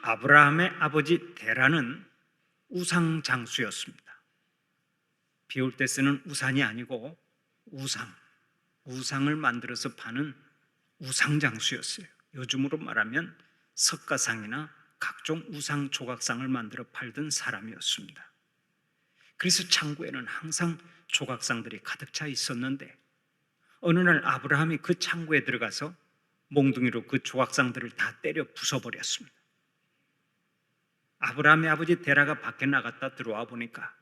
아브라함의 아버지 데라는 우상 장수였습니다. 비 올 때 쓰는 우산이 아니고 우상을 만들어서 파는 우상 장수였어요. 요즘으로 말하면 석가상이나 각종 우상 조각상을 만들어 팔던 사람이었습니다. 그래서 창고에는 항상 조각상들이 가득 차 있었는데 어느 날 아브라함이 그 창고에 들어가서 몽둥이로 그 조각상들을 다 때려 부숴버렸습니다. 아브라함의 아버지 데라가 밖에 나갔다 들어와 보니까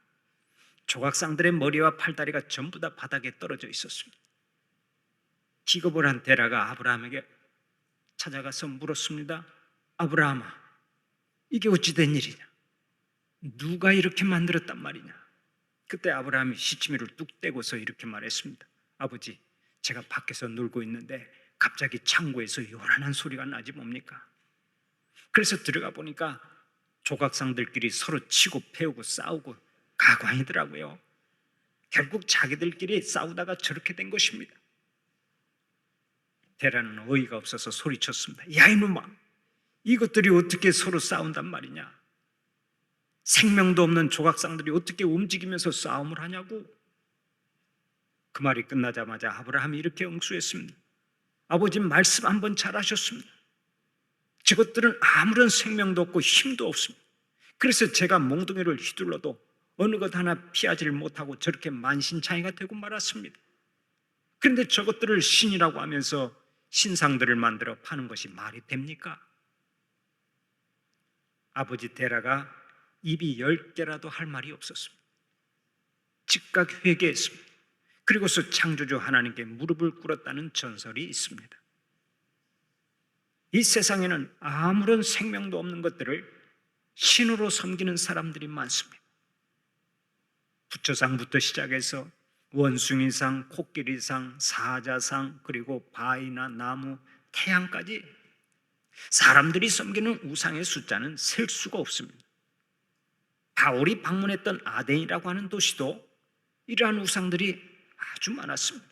조각상들의 머리와 팔다리가 전부 다 바닥에 떨어져 있었습니다. 기겁을 한 데라가 아브라함에게 찾아가서 물었습니다. 아브라함아, 이게 어찌 된 일이냐? 누가 이렇게 만들었단 말이냐? 그때 아브라함이 시치미를 뚝 떼고서 이렇게 말했습니다. 아버지, 제가 밖에서 놀고 있는데 갑자기 창고에서 요란한 소리가 나지 뭡니까? 그래서 들어가 보니까 조각상들끼리 서로 치고 패우고 싸우고 가관이더라고요. 결국 자기들끼리 싸우다가 저렇게 된 것입니다. 데라는 어이가 없어서 소리쳤습니다. 야 이놈아, 이것들이 어떻게 서로 싸운단 말이냐? 생명도 없는 조각상들이 어떻게 움직이면서 싸움을 하냐고. 그 말이 끝나자마자 아브라함이 이렇게 응수했습니다. 아버지 말씀 한번 잘하셨습니다. 저것들은 아무런 생명도 없고 힘도 없습니다. 그래서 제가 몽둥이를 휘둘러도 어느 것 하나 피하지를 못하고 저렇게 만신창이가 되고 말았습니다. 그런데 저것들을 신이라고 하면서 신상들을 만들어 파는 것이 말이 됩니까? 아버지 데라가 입이 10개라도 할 말이 없었습니다. 즉각 회개했습니다. 그리고서 창조주 하나님께 무릎을 꿇었다는 전설이 있습니다. 이 세상에는 아무런 생명도 없는 것들을 신으로 섬기는 사람들이 많습니다. 부처상부터 시작해서 원숭이상, 코끼리상, 사자상, 그리고 바위나 나무, 태양까지 사람들이 섬기는 우상의 숫자는 셀 수가 없습니다. 바울이 방문했던 아덴이라고 하는 도시도 이러한 우상들이 아주 많았습니다.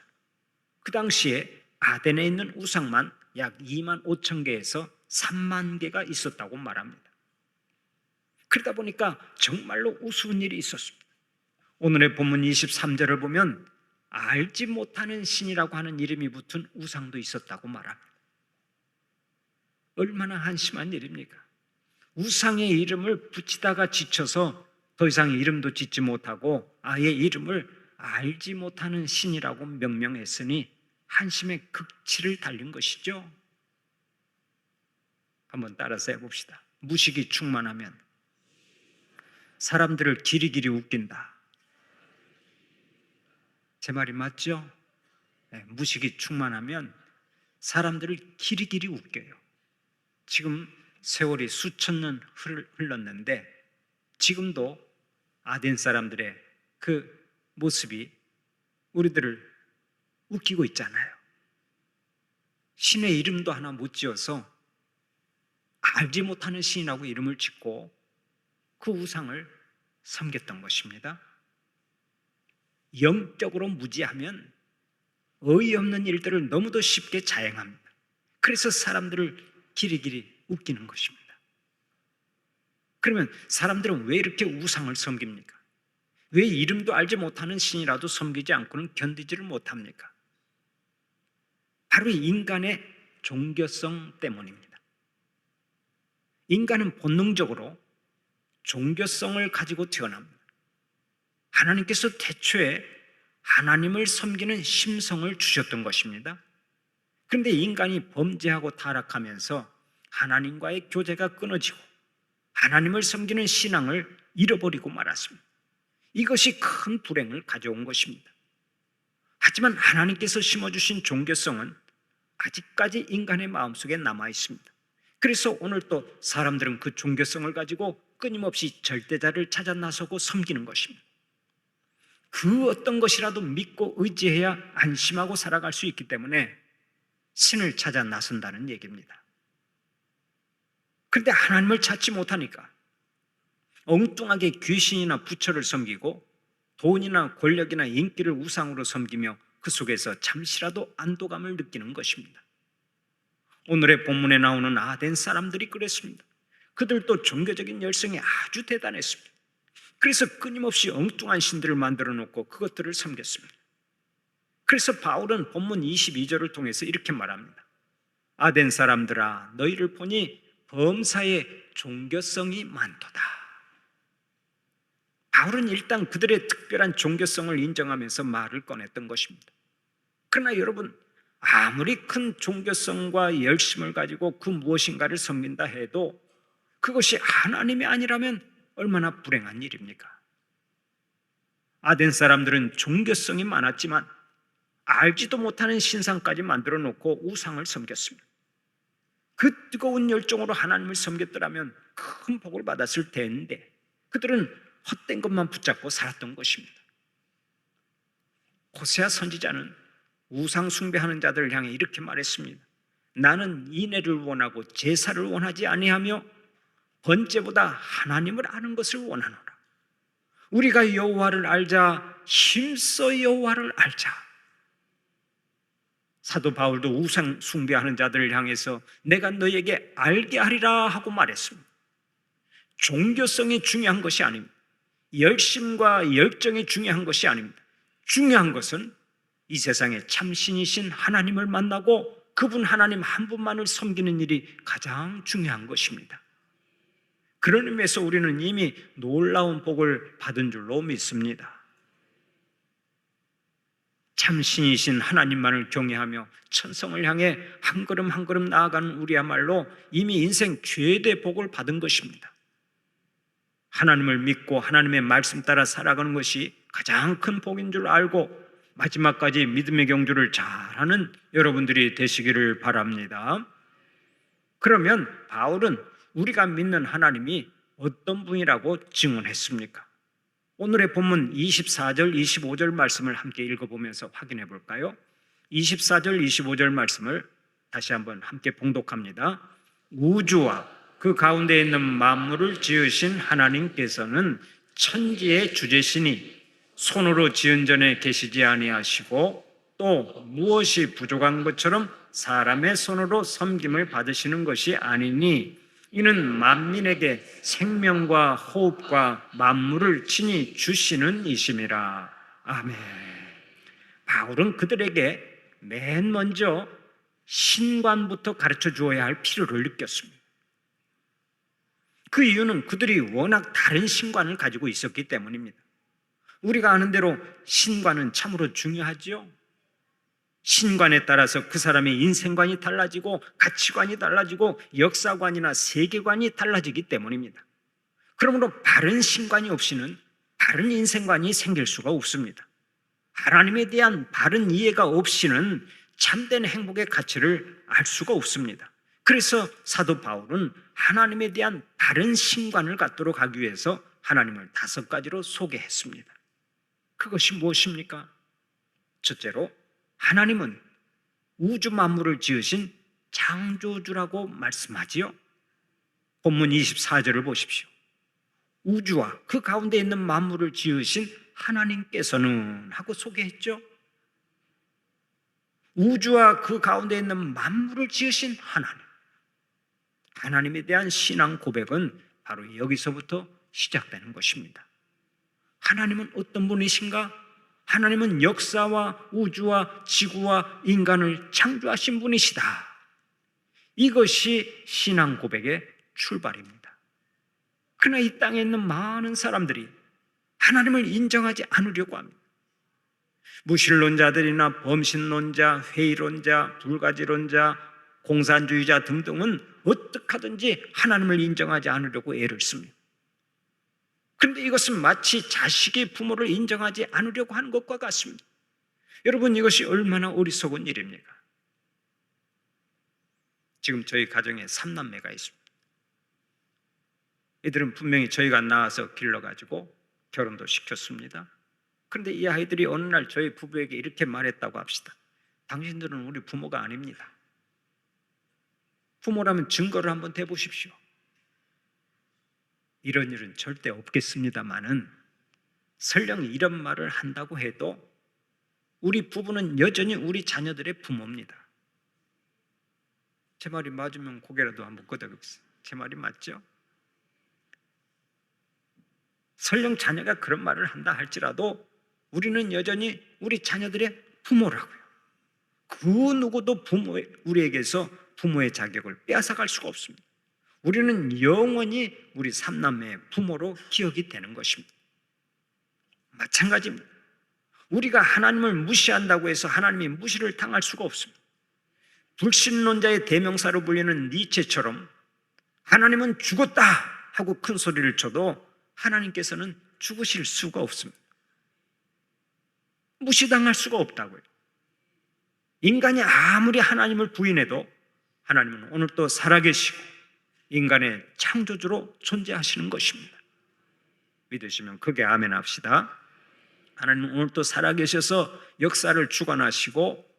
그 당시에 아덴에 있는 우상만 약 2만 5천 개에서 3만 개가 있었다고 말합니다. 그러다 보니까 정말로 우스운 일이 있었습니다. 오늘의 본문 23절을 보면 알지 못하는 신이라고 하는 이름이 붙은 우상도 있었다고 말합니다. 얼마나 한심한 일입니까? 우상의 이름을 붙이다가 지쳐서 더 이상 이름도 짓지 못하고 아예 이름을 알지 못하는 신이라고 명명했으니 한심의 극치를 달린 것이죠. 한번 따라서 해봅시다. 무식이 충만하면 사람들을 기리기리 웃긴다. 제 말이 맞죠? 네, 무식이 충만하면 사람들을 기리기리 웃겨요. 지금 세월이 수천 년 흘렀는데 지금도 아덴 사람들의 그 모습이 우리들을 웃기고 있잖아요. 신의 이름도 하나 못 지어서 알지 못하는 신이라고 이름을 짓고 그 우상을 섬겼던 것입니다. 영적으로 무지하면 어이없는 일들을 너무도 쉽게 자행합니다. 그래서 사람들을 기리기리 웃기는 것입니다. 그러면 사람들은 왜 이렇게 우상을 섬깁니까? 왜 이름도 알지 못하는 신이라도 섬기지 않고는 견디지를 못합니까? 바로 인간의 종교성 때문입니다. 인간은 본능적으로 종교성을 가지고 태어납니다. 하나님께서 태초에 하나님을 섬기는 심성을 주셨던 것입니다. 그런데 인간이 범죄하고 타락하면서 하나님과의 교제가 끊어지고 하나님을 섬기는 신앙을 잃어버리고 말았습니다. 이것이 큰 불행을 가져온 것입니다. 하지만 하나님께서 심어주신 종교성은 아직까지 인간의 마음속에 남아 있습니다. 그래서 오늘 또 사람들은 그 종교성을 가지고 끊임없이 절대자를 찾아 나서고 섬기는 것입니다. 그 어떤 것이라도 믿고 의지해야 안심하고 살아갈 수 있기 때문에 신을 찾아 나선다는 얘기입니다. 그런데 하나님을 찾지 못하니까 엉뚱하게 귀신이나 부처를 섬기고 돈이나 권력이나 인기를 우상으로 섬기며 그 속에서 잠시라도 안도감을 느끼는 것입니다. 오늘의 본문에 나오는 아덴 사람들이 그랬습니다. 그들도 종교적인 열성이 아주 대단했습니다. 그래서 끊임없이 엉뚱한 신들을 만들어 놓고 그것들을 섬겼습니다. 그래서 바울은 본문 22절을 통해서 이렇게 말합니다. 아덴 사람들아, 너희를 보니 범사에 종교성이 많도다. 바울은 일단 그들의 특별한 종교성을 인정하면서 말을 꺼냈던 것입니다. 그러나 여러분, 아무리 큰 종교성과 열심을 가지고 그 무엇인가를 섬긴다 해도 그것이 하나님이 아니라면 얼마나 불행한 일입니까? 아덴 사람들은 종교성이 많았지만 알지도 못하는 신상까지 만들어 놓고 우상을 섬겼습니다. 그 뜨거운 열정으로 하나님을 섬겼더라면 큰 복을 받았을 텐데 그들은 헛된 것만 붙잡고 살았던 것입니다. 호세아 선지자는 우상 숭배하는 자들을 향해 이렇게 말했습니다. 나는 인애를 원하고 제사를 원하지 아니하며 번제보다 하나님을 아는 것을 원하노라. 우리가 여호와를 알자, 힘써 여호와를 알자. 사도 바울도 우상 숭배하는 자들을 향해서 내가 너에게 알게 하리라 하고 말했습니다. 종교성이 중요한 것이 아닙니다. 열심과 열정이 중요한 것이 아닙니다. 중요한 것은 이 세상에 참신이신 하나님을 만나고 그분 하나님 한 분만을 섬기는 일이 가장 중요한 것입니다. 그런 의미에서 우리는 이미 놀라운 복을 받은 줄로 믿습니다. 참신이신 하나님만을 경외하며 천성을 향해 한 걸음 한 걸음 나아가는 우리야말로 이미 인생 최대 복을 받은 것입니다. 하나님을 믿고 하나님의 말씀 따라 살아가는 것이 가장 큰 복인 줄 알고 마지막까지 믿음의 경주를 잘하는 여러분들이 되시기를 바랍니다. 그러면 바울은 우리가 믿는 하나님이 어떤 분이라고 증언했습니까? 오늘의 본문 24절, 25절 말씀을 함께 읽어보면서 확인해 볼까요? 24절, 25절 말씀을 다시 한번 함께 봉독합니다. 우주와 그 가운데 있는 만물을 지으신 하나님께서는 천지의 주제시니 손으로 지은 전에 계시지 아니하시고 또 무엇이 부족한 것처럼 사람의 손으로 섬김을 받으시는 것이 아니니 이는 만민에게 생명과 호흡과 만물을 친히 주시는 이심이라. 아멘. 바울은 그들에게 맨 먼저 신관부터 가르쳐 주어야 할 필요를 느꼈습니다. 그 이유는 그들이 워낙 다른 신관을 가지고 있었기 때문입니다. 우리가 아는 대로 신관은 참으로 중요하죠. 신관에 따라서 그 사람의 인생관이 달라지고 가치관이 달라지고 역사관이나 세계관이 달라지기 때문입니다. 그러므로 바른 신관이 없이는 바른 인생관이 생길 수가 없습니다. 하나님에 대한 바른 이해가 없이는 참된 행복의 가치를 알 수가 없습니다. 그래서 사도 바울은 하나님에 대한 바른 신관을 갖도록 하기 위해서 하나님을 5가지로 소개했습니다. 그것이 무엇입니까? 첫째로 하나님은 우주 만물을 지으신 창조주라고 말씀하지요. 본문 24절을 보십시오. 우주와 그 가운데 있는 만물을 지으신 하나님께서는 하고 소개했죠. 우주와 그 가운데 있는 만물을 지으신 하나님. 하나님에 대한 신앙 고백은 바로 여기서부터 시작되는 것입니다. 하나님은 어떤 분이신가? 하나님은 역사와 우주와 지구와 인간을 창조하신 분이시다. 이것이 신앙 고백의 출발입니다. 그러나 이 땅에 있는 많은 사람들이 하나님을 인정하지 않으려고 합니다. 무신론자들이나 범신론자, 회의론자, 불가지론자, 공산주의자 등등은 어떻게 하든지 하나님을 인정하지 않으려고 애를 씁니다. 그런데 이것은 마치 자식이 부모를 인정하지 않으려고 하는 것과 같습니다. 여러분, 이것이 얼마나 어리석은 일입니까? 지금 저희 가정에 3남매가 있습니다. 이들은 분명히 저희가 낳아서 길러가지고 결혼도 시켰습니다. 그런데 이 아이들이 어느 날 저희 부부에게 이렇게 말했다고 합시다. 당신들은 우리 부모가 아닙니다. 부모라면 증거를 한번 대보십시오. 이런 일은 절대 없겠습니다마는 설령 이런 말을 한다고 해도 우리 부부는 여전히 우리 자녀들의 부모입니다. 제 말이 맞으면 고개라도 한번 끄덕여보세요. 제 말이 맞죠? 설령 자녀가 그런 말을 한다 할지라도 우리는 여전히 우리 자녀들의 부모라고요. 그 누구도 우리에게서 부모의 자격을 빼앗아갈 수가 없습니다. 우리는 영원히 우리 삼남매의 부모로 기억이 되는 것입니다. 마찬가지입니다. 우리가 하나님을 무시한다고 해서 하나님이 무시를 당할 수가 없습니다. 불신론자의 대명사로 불리는 니체처럼 하나님은 죽었다 하고 큰 소리를 쳐도 하나님께서는 죽으실 수가 없습니다. 무시당할 수가 없다고요. 인간이 아무리 하나님을 부인해도 하나님은 오늘 또 살아계시고 인간의 창조주로 존재하시는 것입니다. 믿으시면 크게 아멘 합시다. 하나님은 오늘 또 살아계셔서 역사를 주관하시고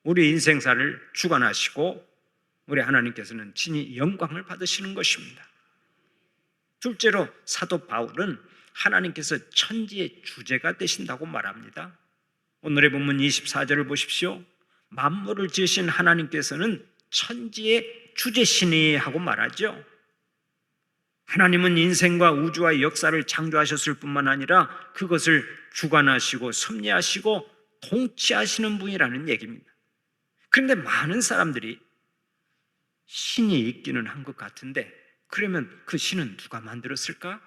우리 인생사를 주관하시고 우리 하나님께서는 친히 영광을 받으시는 것입니다. 둘째로 사도 바울은 하나님께서 천지의 주제가 되신다고 말합니다. 오늘의 본문 24절을 보십시오. 만물을 지으신 하나님께서는 천지의 주제시니 하고 말하죠. 하나님은 인생과 우주와 역사를 창조하셨을 뿐만 아니라 그것을 주관하시고 섭리하시고 통치하시는 분이라는 얘기입니다. 그런데 많은 사람들이 신이 있기는 한 것 같은데 그러면 그 신은 누가 만들었을까?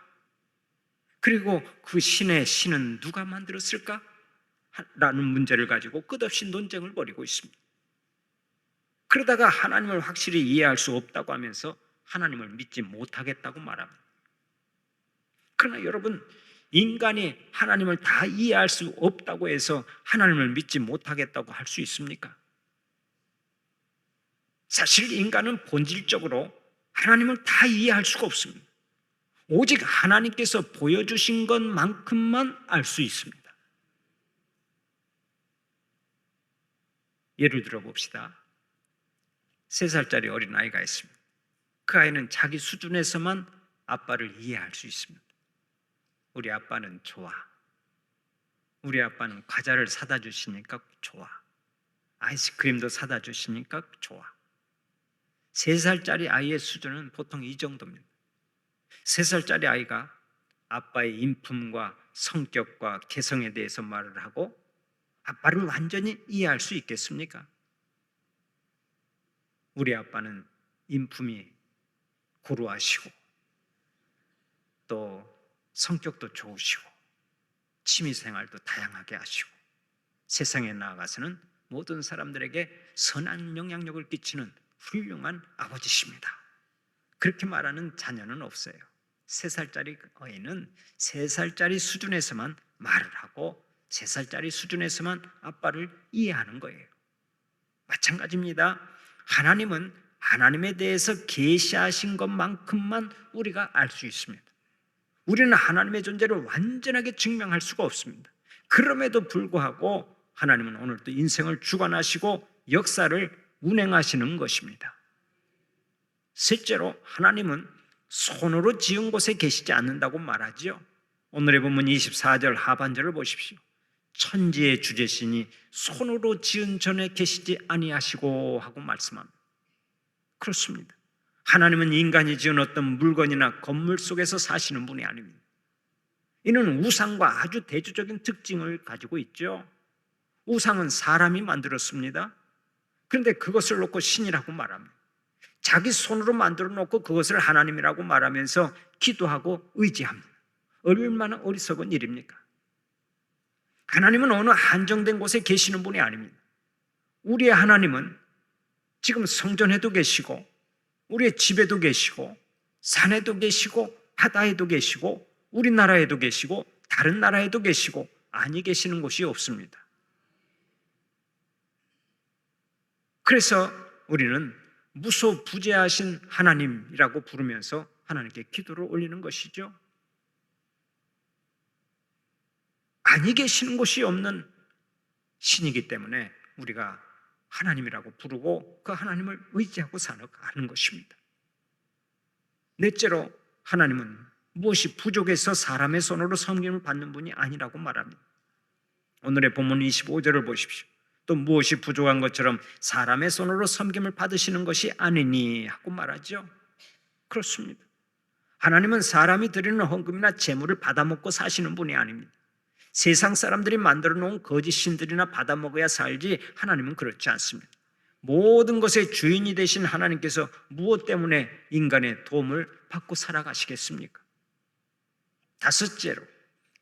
그리고 그 신의 신은 누가 만들었을까? 라는 문제를 가지고 끝없이 논쟁을 벌이고 있습니다. 그러다가 하나님을 확실히 이해할 수 없다고 하면서 하나님을 믿지 못하겠다고 말합니다. 그러나 여러분, 인간이 하나님을 다 이해할 수 없다고 해서 하나님을 믿지 못하겠다고 할 수 있습니까? 사실 인간은 본질적으로 하나님을 다 이해할 수가 없습니다. 오직 하나님께서 보여주신 것만큼만 알 수 있습니다. 예를 들어 봅시다. 3살짜리 어린아이가 있습니다. 그 아이는 자기 수준에서만 아빠를 이해할 수 있습니다. 우리 아빠는 좋아. 우리 아빠는 과자를 사다 주시니까 좋아. 아이스크림도 사다 주시니까 좋아. 3살짜리 아이의 수준은 보통 이 정도입니다. 3살짜리 아이가 아빠의 인품과 성격과 개성에 대해서 말을 하고 아빠를 완전히 이해할 수 있겠습니까? 우리 아빠는 인품이 고루하시고 또 성격도 좋으시고 취미생활도 다양하게 하시고 세상에 나아가서는 모든 사람들에게 선한 영향력을 끼치는 훌륭한 아버지십니다. 그렇게 말하는 자녀는 없어요. 3살짜리 어린이는 3살짜리 수준에서만 말을 하고 3살짜리 수준에서만 아빠를 이해하는 거예요. 마찬가지입니다. 하나님은 하나님에 대해서 계시하신 것만큼만 우리가 알 수 있습니다. 우리는 하나님의 존재를 완전하게 증명할 수가 없습니다. 그럼에도 불구하고 하나님은 오늘도 인생을 주관하시고 역사를 운행하시는 것입니다. 셋째로 하나님은 손으로 지은 곳에 계시지 않는다고 말하죠. 오늘의 본문 24절 하반절을 보십시오. 천지의 주제신이 손으로 지은 전에 계시지 아니하시고 하고 말씀합니다. 그렇습니다. 하나님은 인간이 지은 어떤 물건이나 건물 속에서 사시는 분이 아닙니다. 이는 우상과 아주 대조적인 특징을 가지고 있죠. 우상은 사람이 만들었습니다. 그런데 그것을 놓고 신이라고 말합니다. 자기 손으로 만들어 놓고 그것을 하나님이라고 말하면서 기도하고 의지합니다. 얼마나 어리석은 일입니까? 하나님은 어느 한정된 곳에 계시는 분이 아닙니다. 우리의 하나님은 지금 성전에도 계시고 우리의 집에도 계시고 산에도 계시고 바다에도 계시고 우리나라에도 계시고 다른 나라에도 계시고 아니 계시는 곳이 없습니다. 그래서 우리는 무소부재하신 하나님이라고 부르면서 하나님께 기도를 올리는 것이죠. 아니 계시는 곳이 없는 신이기 때문에 우리가 하나님이라고 부르고 그 하나님을 의지하고 사는 것입니다. 넷째로 하나님은 무엇이 부족해서 사람의 손으로 섬김을 받는 분이 아니라고 말합니다. 오늘의 본문 25절을 보십시오. 또 무엇이 부족한 것처럼 사람의 손으로 섬김을 받으시는 것이 아니니 하고 말하죠. 그렇습니다. 하나님은 사람이 드리는 헌금이나 제물을 받아먹고 사시는 분이 아닙니다. 세상 사람들이 만들어 놓은 거짓 신들이나 받아먹어야 살지 하나님은 그렇지 않습니다. 모든 것의 주인이 되신 하나님께서 무엇 때문에 인간의 도움을 받고 살아가시겠습니까? 다섯째로,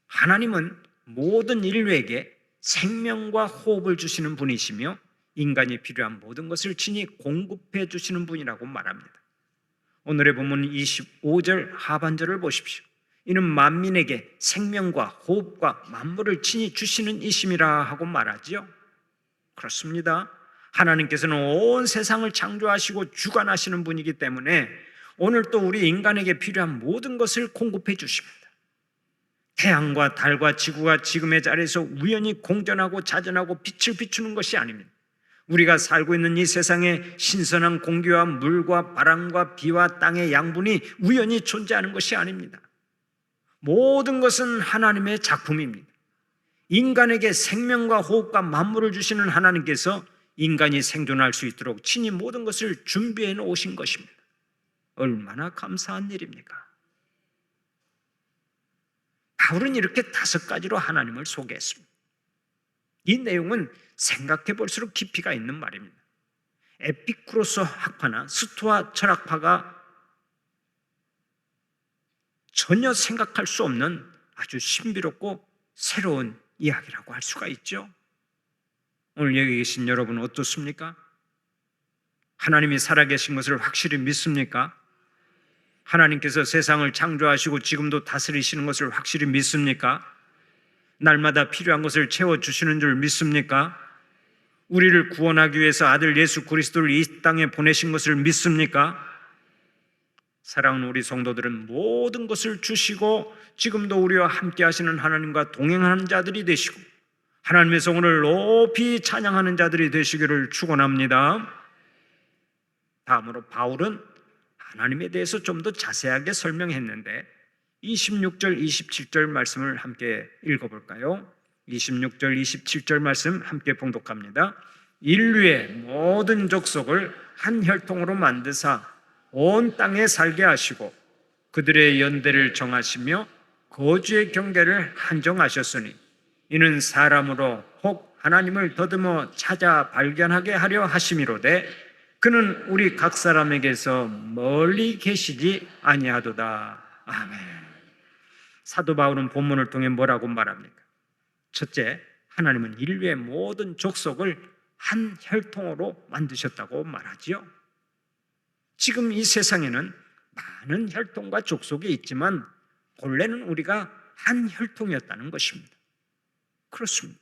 하나님은 모든 인류에게 생명과 호흡을 주시는 분이시며 인간이 필요한 모든 것을 친히 공급해 주시는 분이라고 말합니다. 오늘의 본문 25절 하반절을 보십시오. 이는 만민에게 생명과 호흡과 만물을 친히 주시는 이심이라 하고 말하지요. 그렇습니다. 하나님께서는 온 세상을 창조하시고 주관하시는 분이기 때문에 오늘 또 우리 인간에게 필요한 모든 것을 공급해 주십니다. 태양과 달과 지구가 지금의 자리에서 우연히 공전하고 자전하고 빛을 비추는 것이 아닙니다. 우리가 살고 있는 이 세상에 신선한 공기와 물과 바람과 비와 땅의 양분이 우연히 존재하는 것이 아닙니다. 모든 것은 하나님의 작품입니다. 인간에게 생명과 호흡과 만물을 주시는 하나님께서 인간이 생존할 수 있도록 친히 모든 것을 준비해 놓으신 것입니다. 얼마나 감사한 일입니까? 바울은 이렇게 5가지로 하나님을 소개했습니다. 이 내용은 생각해 볼수록 깊이가 있는 말입니다. 에피쿠로스 학파나 스토아 철학파가 전혀 생각할 수 없는 아주 신비롭고 새로운 이야기라고 할 수가 있죠. 오늘 여기 계신 여러분은 어떻습니까? 하나님이 살아계신 것을 확실히 믿습니까? 하나님께서 세상을 창조하시고 지금도 다스리시는 것을 확실히 믿습니까? 날마다 필요한 것을 채워주시는 줄 믿습니까? 우리를 구원하기 위해서 아들 예수 그리스도를 이 땅에 보내신 것을 믿습니까? 사랑하는 우리 성도들은 모든 것을 주시고 지금도 우리와 함께 하시는 하나님과 동행하는 자들이 되시고 하나님의 성을 높이 찬양하는 자들이 되시기를 축원합니다. 다음으로 바울은 하나님에 대해서 좀 더 자세하게 설명했는데 26절, 27절 말씀을 함께 읽어볼까요? 26절, 27절 말씀 함께 봉독합니다. 인류의 모든 족속을 한 혈통으로 만드사 온 땅에 살게 하시고 그들의 연대를 정하시며 거주의 경계를 한정하셨으니 이는 사람으로 혹 하나님을 더듬어 찾아 발견하게 하려 하심이로되 그는 우리 각 사람에게서 멀리 계시지 아니하도다. 아멘. 사도 바울은 본문을 통해 뭐라고 말합니까? 첫째, 하나님은 인류의 모든 족속을 한 혈통으로 만드셨다고 말하지요. 지금 이 세상에는 많은 혈통과 족속이 있지만 본래는 우리가 한 혈통이었다는 것입니다. 그렇습니다.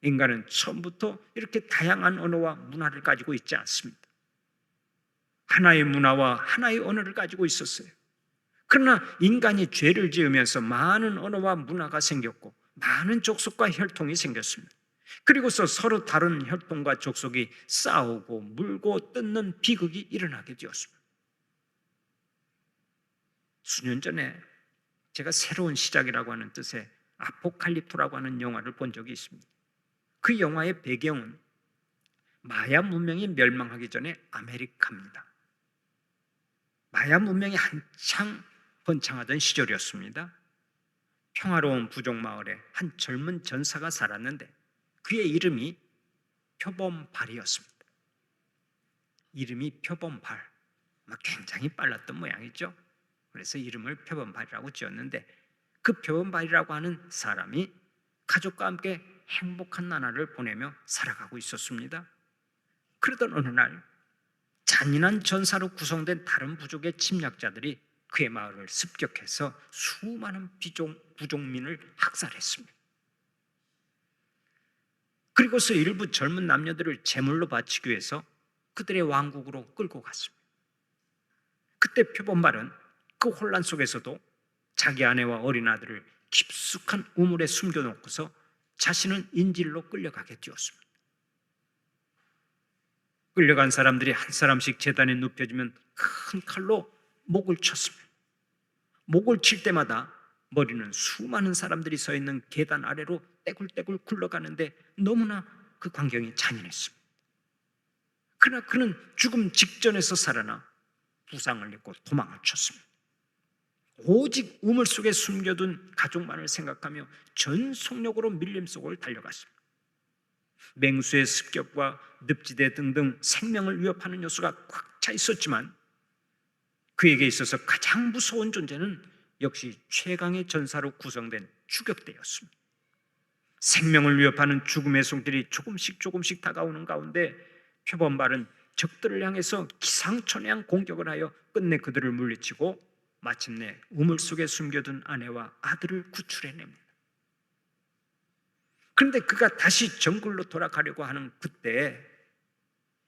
인간은 처음부터 이렇게 다양한 언어와 문화를 가지고 있지 않습니다. 하나의 문화와 하나의 언어를 가지고 있었어요. 그러나 인간이 죄를 지으면서 많은 언어와 문화가 생겼고 많은 족속과 혈통이 생겼습니다. 그리고서 서로 다른 혈통과 족속이 싸우고 물고 뜯는 비극이 일어나게 되었습니다. 수년 전에 제가 새로운 시작이라고 하는 뜻의 아포칼립토라고 하는 영화를 본 적이 있습니다. 그 영화의 배경은 마야 문명이 멸망하기 전에 아메리카입니다. 마야 문명이 한창 번창하던 시절이었습니다. 평화로운 부족 마을에 한 젊은 전사가 살았는데 그의 이름이 표범발이었습니다. 이름이 표범발, 굉장히 빨랐던 모양이죠. 그래서 이름을 표범발이라고 지었는데 그 표범발이라고 하는 사람이 가족과 함께 행복한 나날을 보내며 살아가고 있었습니다. 그러던 어느 날 잔인한 전사로 구성된 다른 부족의 침략자들이 그의 마을을 습격해서 수많은 부족민을 학살했습니다. 그리고서 일부 젊은 남녀들을 제물로 바치기 위해서 그들의 왕국으로 끌고 갔습니다. 그때 표범발은 그 혼란 속에서도 자기 아내와 어린 아들을 깊숙한 우물에 숨겨놓고서 자신은 인질로 끌려가게 되었습니다. 끌려간 사람들이 한 사람씩 제단에 눕혀지면 큰 칼로 목을 쳤습니다. 목을 칠 때마다 머리는 수많은 사람들이 서 있는 계단 아래로 떼굴떼굴 굴러가는데 너무나 그 광경이 잔인했습니다. 그러나 그는 죽음 직전에서 살아나 부상을 입고 도망을 쳤습니다. 오직 우물 속에 숨겨둔 가족만을 생각하며 전속력으로 밀림 속을 달려갔습니다. 맹수의 습격과 늪지대 등등 생명을 위협하는 요소가 꽉 차 있었지만 그에게 있어서 가장 무서운 존재는 역시 최강의 전사로 구성된 추격대였습니다. 생명을 위협하는 죽음의 손길이 조금씩 다가오는 가운데 표범발은 적들을 향해서 기상천외한 공격을 하여 끝내 그들을 물리치고 마침내 우물 속에 숨겨둔 아내와 아들을 구출해냅니다. 그런데 그가 다시 정글로 돌아가려고 하는 그때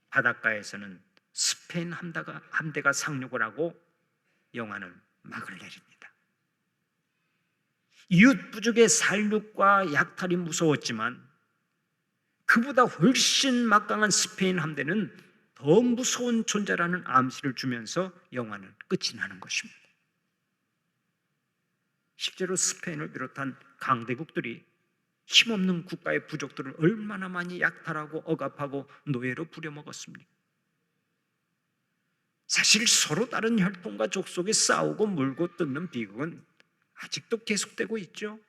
바닷가에서는 스페인 함대가 상륙을 하고 영화는 막을 내립니다. 이웃 부족의 살육과 약탈이 무서웠지만 그보다 훨씬 막강한 스페인 함대는 더 무서운 존재라는 암시를 주면서 영화는 끝이 나는 것입니다. 실제로 스페인을 비롯한 강대국들이 힘없는 국가의 부족들을 얼마나 많이 약탈하고 억압하고 노예로 부려먹었습니까? 사실 서로 다른 혈통과 족속이 싸우고 물고 뜯는 비극은 아직도 계속되고 있죠.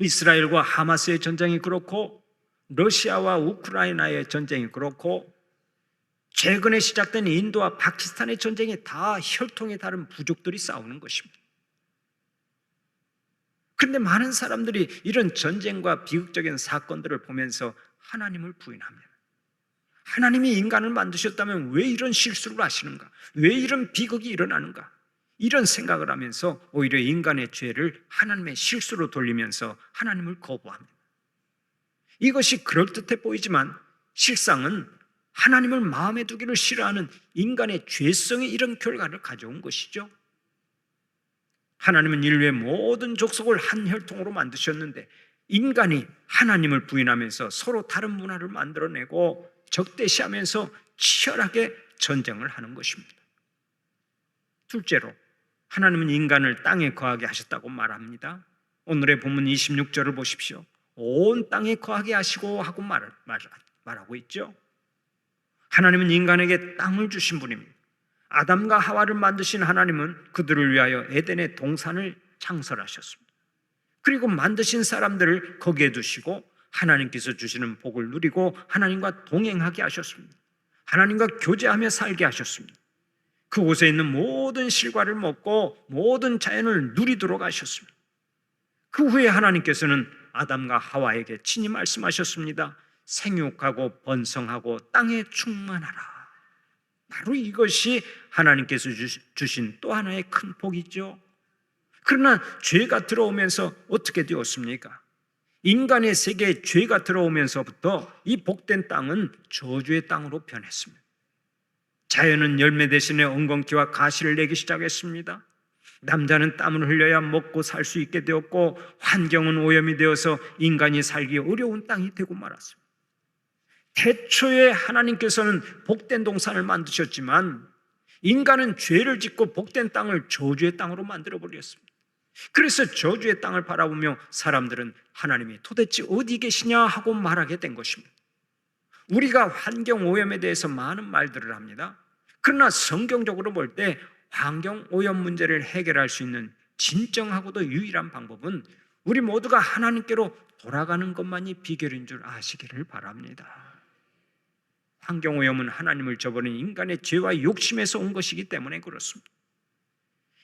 이스라엘과 하마스의 전쟁이 그렇고 러시아와 우크라이나의 전쟁이 그렇고 최근에 시작된 인도와 파키스탄의 전쟁이 다 혈통이 다른 부족들이 싸우는 것입니다. 그런데 많은 사람들이 이런 전쟁과 비극적인 사건들을 보면서 하나님을 부인합니다. 하나님이 인간을 만드셨다면 왜 이런 실수를 하시는가? 왜 이런 비극이 일어나는가? 이런 생각을 하면서 오히려 인간의 죄를 하나님의 실수로 돌리면서 하나님을 거부합니다. 이것이 그럴듯해 보이지만 실상은 하나님을 마음에 두기를 싫어하는 인간의 죄성이 이런 결과를 가져온 것이죠. 하나님은 인류의 모든 족속을 한 혈통으로 만드셨는데 인간이 하나님을 부인하면서 서로 다른 문화를 만들어내고 적대시하면서 치열하게 전쟁을 하는 것입니다. 둘째로 하나님은 인간을 땅에 거하게 하셨다고 말합니다. 오늘의 본문 26절을 보십시오. 온 땅에 거하게 하시고 하고 말하고 있죠. 하나님은 인간에게 땅을 주신 분입니다. 아담과 하와를 만드신 하나님은 그들을 위하여 에덴의 동산을 창설하셨습니다. 그리고 만드신 사람들을 거기에 두시고 하나님께서 주시는 복을 누리고 하나님과 동행하게 하셨습니다. 하나님과 교제하며 살게 하셨습니다. 그곳에 있는 모든 실과를 먹고 모든 자연을 누리도록 하셨습니다. 그 후에 하나님께서는 아담과 하와에게 친히 말씀하셨습니다. 생육하고 번성하고 땅에 충만하라. 바로 이것이 하나님께서 주신 또 하나의 큰 복이죠. 그러나 죄가 들어오면서 어떻게 되었습니까? 인간의 세계에 죄가 들어오면서부터 이 복된 땅은 저주의 땅으로 변했습니다. 자연은 열매 대신에 엉겅퀴와 가시를 내기 시작했습니다. 남자는 땀을 흘려야 먹고 살 수 있게 되었고 환경은 오염이 되어서 인간이 살기 어려운 땅이 되고 말았습니다. 태초에 하나님께서는 복된 동산을 만드셨지만 인간은 죄를 짓고 복된 땅을 저주의 땅으로 만들어버렸습니다. 그래서 저주의 땅을 바라보며 사람들은 하나님이 도대체 어디 계시냐 하고 말하게 된 것입니다. 우리가 환경 오염에 대해서 많은 말들을 합니다. 그러나 성경적으로 볼 때 환경 오염 문제를 해결할 수 있는 진정하고도 유일한 방법은 우리 모두가 하나님께로 돌아가는 것만이 비결인 줄 아시기를 바랍니다. 환경 오염은 하나님을 저버린 인간의 죄와 욕심에서 온 것이기 때문에 그렇습니다.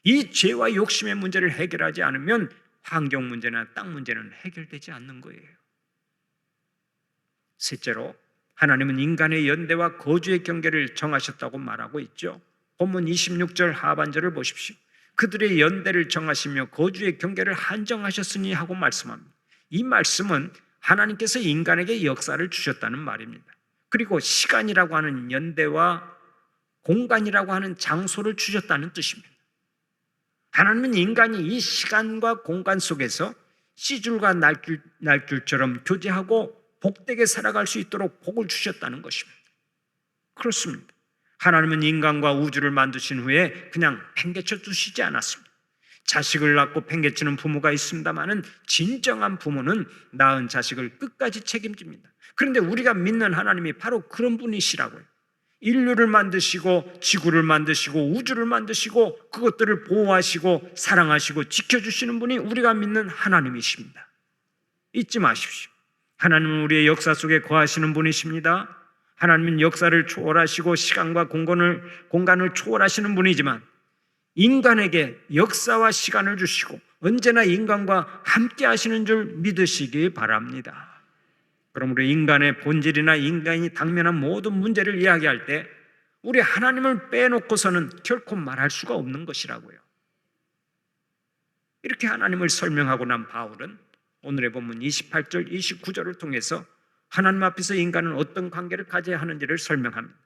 이 죄와 욕심의 문제를 해결하지 않으면 환경 문제나 땅 문제는 해결되지 않는 거예요. 셋째로 하나님은 인간의 연대와 거주의 경계를 정하셨다고 말하고 있죠. 본문 26절 하반절을 보십시오. 그들의 연대를 정하시며 거주의 경계를 한정하셨으니 하고 말씀합니다. 이 말씀은 하나님께서 인간에게 역사를 주셨다는 말입니다. 그리고 시간이라고 하는 연대와 공간이라고 하는 장소를 주셨다는 뜻입니다. 하나님은 인간이 이 시간과 공간 속에서 씨줄과 날줄처럼 교제하고 복되게 살아갈 수 있도록 복을 주셨다는 것입니다. 그렇습니다. 하나님은 인간과 우주를 만드신 후에 그냥 팽개쳐 두시지 않았습니다. 자식을 낳고 팽개치는 부모가 있습니다마는 진정한 부모는 낳은 자식을 끝까지 책임집니다. 그런데 우리가 믿는 하나님이 바로 그런 분이시라고요. 인류를 만드시고 지구를 만드시고 우주를 만드시고 그것들을 보호하시고 사랑하시고 지켜주시는 분이 우리가 믿는 하나님이십니다. 잊지 마십시오. 하나님은 우리의 역사 속에 거하시는 분이십니다. 하나님은 역사를 초월하시고 시간과 공간을 초월하시는 분이지만 인간에게 역사와 시간을 주시고 언제나 인간과 함께 하시는 줄 믿으시기 바랍니다. 그러므로 인간의 본질이나 인간이 당면한 모든 문제를 이야기할 때 우리 하나님을 빼놓고서는 결코 말할 수가 없는 것이라고요. 이렇게 하나님을 설명하고 난 바울은 오늘의 본문 28절, 29절을 통해서 하나님 앞에서 인간은 어떤 관계를 가져야 하는지를 설명합니다.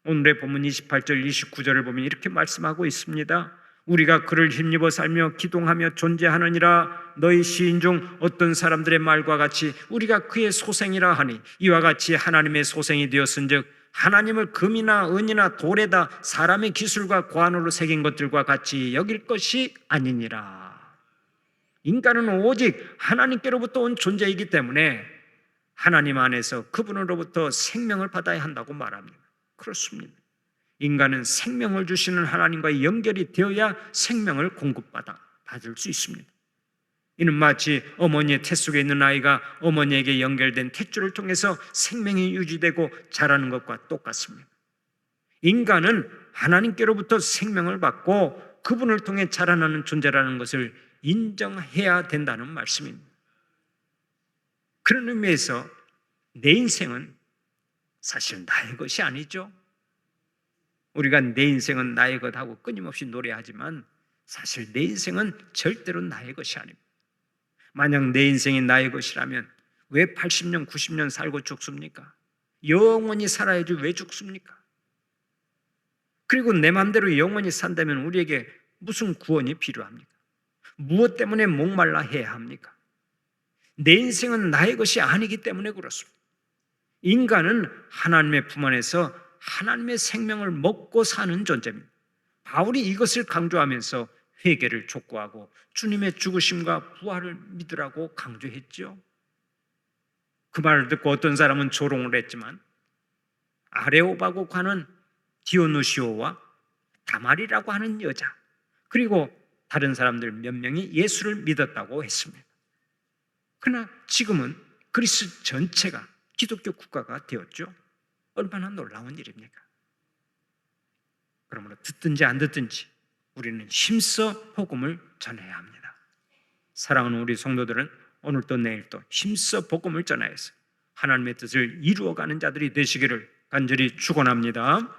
오늘의 본문 28절, 29절을 보면 이렇게 말씀하고 있습니다. 우리가 그를 힘입어 살며 기동하며 존재하느니라. 너희 시인 중 어떤 사람들의 말과 같이 우리가 그의 소생이라 하니 이와 같이 하나님의 소생이 되었은즉 하나님을 금이나 은이나 돌에다 사람의 기술과 고안으로 새긴 것들과 같이 여길 것이 아니니라. 인간은 오직 하나님께로부터 온 존재이기 때문에 하나님 안에서 그분으로부터 생명을 받아야 한다고 말합니다. 그렇습니다. 인간은 생명을 주시는 하나님과 연결이 되어야 생명을 받을 수 있습니다. 이는 마치 어머니의 태 속에 있는 아이가 어머니에게 연결된 탯줄을 통해서 생명이 유지되고 자라는 것과 똑같습니다. 인간은 하나님께로부터 생명을 받고 그분을 통해 자라나는 존재라는 것을 인정해야 된다는 말씀입니다. 그런 의미에서 내 인생은 사실 나의 것이 아니죠. 우리가 내 인생은 나의 것하고 끊임없이 노래하지만 사실 내 인생은 절대로 나의 것이 아닙니다. 만약 내 인생이 나의 것이라면 왜 80년, 90년 살고 죽습니까? 영원히 살아야지 왜 죽습니까? 그리고 내 마음대로 영원히 산다면 우리에게 무슨 구원이 필요합니까? 무엇 때문에 목말라 해야 합니까? 내 인생은 나의 것이 아니기 때문에 그렇습니다. 인간은 하나님의 품 안에서 하나님의 생명을 먹고 사는 존재입니다. 바울이 이것을 강조하면서 회개를 촉구하고 주님의 죽으심과 부활을 믿으라고 강조했죠. 그 말을 듣고 어떤 사람은 조롱을 했지만 아레오바고 하는 디오누시오와 다말이라고 하는 여자 그리고 다른 사람들 몇 명이 예수를 믿었다고 했습니다. 그러나 지금은 그리스 전체가 기독교 국가가 되었죠. 얼마나 놀라운 일입니까? 그러므로 듣든지 안 듣든지 우리는 힘써 복음을 전해야 합니다. 사랑하는 우리 성도들은 오늘도 내일도 힘써 복음을 전하여서 하나님의 뜻을 이루어가는 자들이 되시기를 간절히 축원합니다.